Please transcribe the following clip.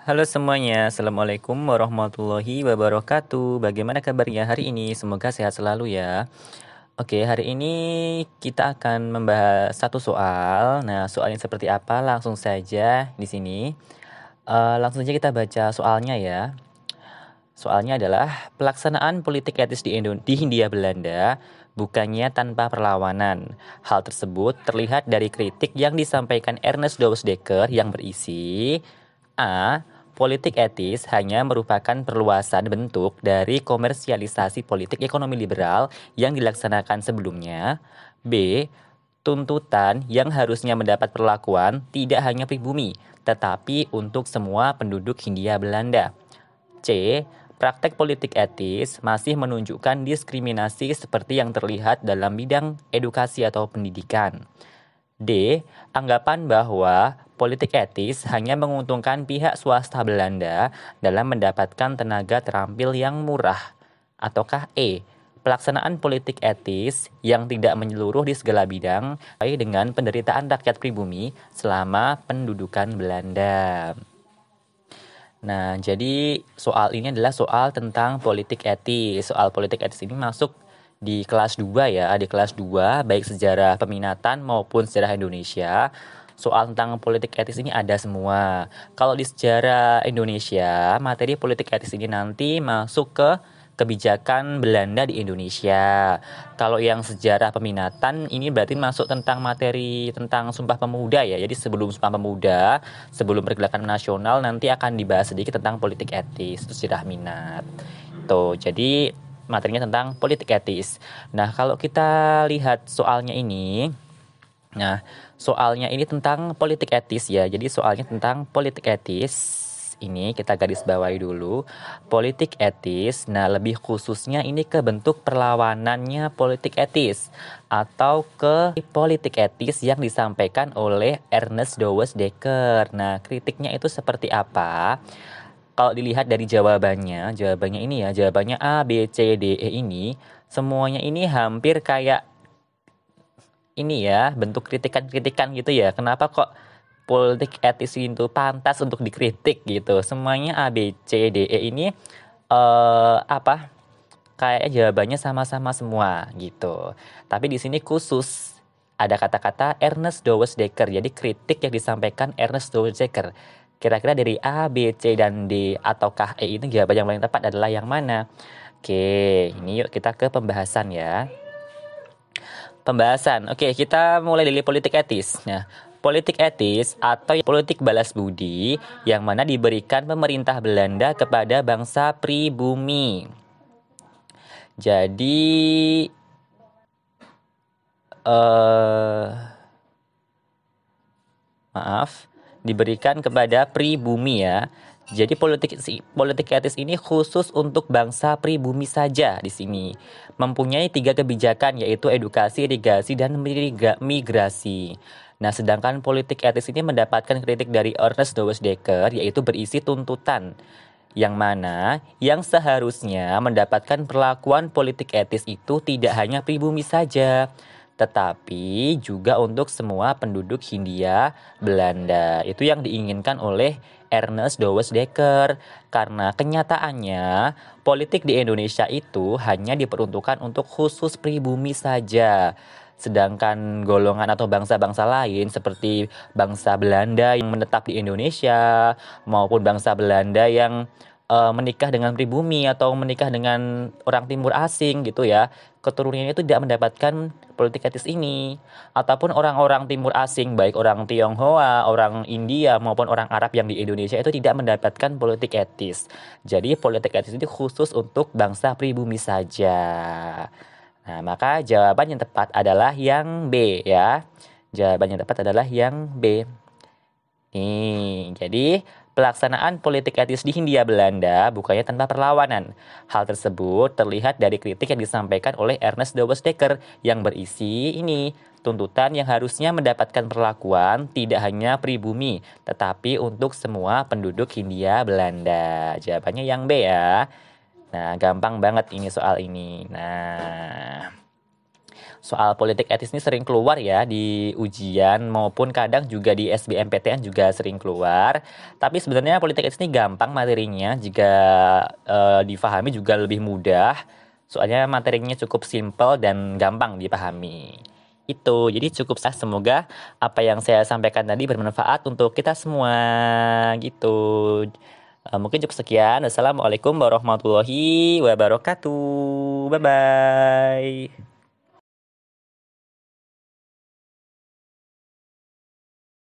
Halo semuanya, Assalamualaikum warahmatullahi wabarakatuh. Bagaimana kabarnya hari ini? Semoga sehat selalu ya. Oke, hari ini kita akan membahas satu soal. Nah, soalnya seperti apa? Langsung saja di sini. Langsung saja kita baca soalnya ya. Soalnya adalah pelaksanaan politik etis di Hindia Belanda bukannya tanpa perlawanan. Hal tersebut terlihat dari kritik yang disampaikan Ernest Dowsdekker yang berisi A. Politik etis hanya merupakan perluasan bentuk dari komersialisasi politik ekonomi liberal yang dilaksanakan sebelumnya. B. Tuntutan yang harusnya mendapat perlakuan tidak hanya pribumi, tetapi untuk semua penduduk Hindia Belanda. C. Praktek politik etis masih menunjukkan diskriminasi seperti yang terlihat dalam bidang edukasi atau pendidikan. D. Anggapan bahwa politik etis hanya menguntungkan pihak swasta Belanda dalam mendapatkan tenaga terampil yang murah. Ataukah E. Pelaksanaan politik etis yang tidak menyeluruh di segala bidang baik dengan penderitaan rakyat pribumi selama pendudukan Belanda. Nah, jadi soal ini adalah soal tentang politik etis. Soal politik etis ini masuk di kelas 2 ya, di kelas 2 baik sejarah peminatan maupun sejarah Indonesia. Soal tentang politik etis ini ada semua. Kalau di sejarah Indonesia, materi politik etis ini nanti masuk ke kebijakan Belanda di Indonesia. Kalau yang sejarah peminatan ini berarti masuk tentang materi tentang Sumpah Pemuda ya. Jadi sebelum Sumpah Pemuda, sebelum pergerakan nasional nanti akan dibahas sedikit tentang politik etis, itu sejarah minat. Tuh, jadi materinya tentang politik etis. Nah, kalau kita lihat soalnya ini, nah, soalnya ini tentang politik etis ya. Jadi soalnya tentang politik etis. Ini kita garis bawahi dulu. Politik etis, nah lebih khususnya ini ke bentuk perlawanannya politik etis atau ke politik etis yang disampaikan oleh Ernest Dowes Dekker. Nah, kritiknya itu seperti apa? Kalau dilihat dari jawabannya ini ya, jawabannya A, B, C, D, E ini, semuanya ini hampir kayak ini ya, bentuk kritikan-kritikan gitu ya. Kenapa kok politik etis itu pantas untuk dikritik gitu. Semuanya A, B, C, D, E ini apa? Kayaknya jawabannya sama-sama semua gitu. Tapi di sini khusus ada kata-kata Ernest Dowes Dekker. Jadi kritik yang disampaikan Ernest Dowes Dekker. Kira-kira dari A, B, C, dan D ataukah E ini jawaban yang paling tepat adalah yang mana? Oke, ini yuk kita ke pembahasan ya. Pembahasan. Oke, kita mulai dari politik etis. Nah, politik etis atau politik balas budi yang mana diberikan pemerintah Belanda kepada bangsa pribumi. Jadi diberikan kepada pribumi ya. Jadi politik etis ini khusus untuk bangsa pribumi saja di sini. Mempunyai 3 kebijakan yaitu edukasi, irigasi, dan migrasi. Nah, sedangkan politik etis ini mendapatkan kritik dari Ernest Dowes Dekker yaitu berisi tuntutan yang mana yang seharusnya mendapatkan perlakuan politik etis itu tidak hanya pribumi saja, tetapi juga untuk semua penduduk Hindia Belanda. Itu yang diinginkan oleh Ernest Dowes Dekker. Karena kenyataannya politik di Indonesia itu hanya diperuntukkan untuk khusus pribumi saja. Sedangkan golongan atau bangsa-bangsa lain seperti bangsa Belanda yang menetap di Indonesia maupun bangsa Belanda yang menikah dengan pribumi atau menikah dengan orang timur asing gitu ya, keturunannya itu tidak mendapatkan politik etis ini. Ataupun orang-orang timur asing baik orang Tionghoa, orang India maupun orang Arab yang di Indonesia itu tidak mendapatkan politik etis. Jadi politik etis itu khusus untuk bangsa pribumi saja. Nah, maka jawaban yang tepat adalah yang B ya. Jawaban yang tepat adalah yang B. Nih, jadi pelaksanaan politik etis di Hindia Belanda bukannya tanpa perlawanan. Hal tersebut terlihat dari kritik yang disampaikan oleh Ernest Dowes Dekker yang berisi ini, tuntutan yang harusnya mendapatkan perlakuan tidak hanya pribumi, tetapi untuk semua penduduk Hindia Belanda. Jawabannya yang B ya. Nah, gampang banget ini soal ini. Nah, soal politik etis ini sering keluar ya di ujian maupun kadang juga di SBMPTN juga sering keluar. Tapi sebenarnya politik etis ini gampang materinya jika difahami juga lebih mudah. Soalnya materinya cukup simpel dan gampang dipahami. Itu, jadi cukup semoga apa yang saya sampaikan tadi bermanfaat untuk kita semua gitu. Mungkin cukup sekian. Wassalamualaikum warahmatullahi wabarakatuh. Bye bye.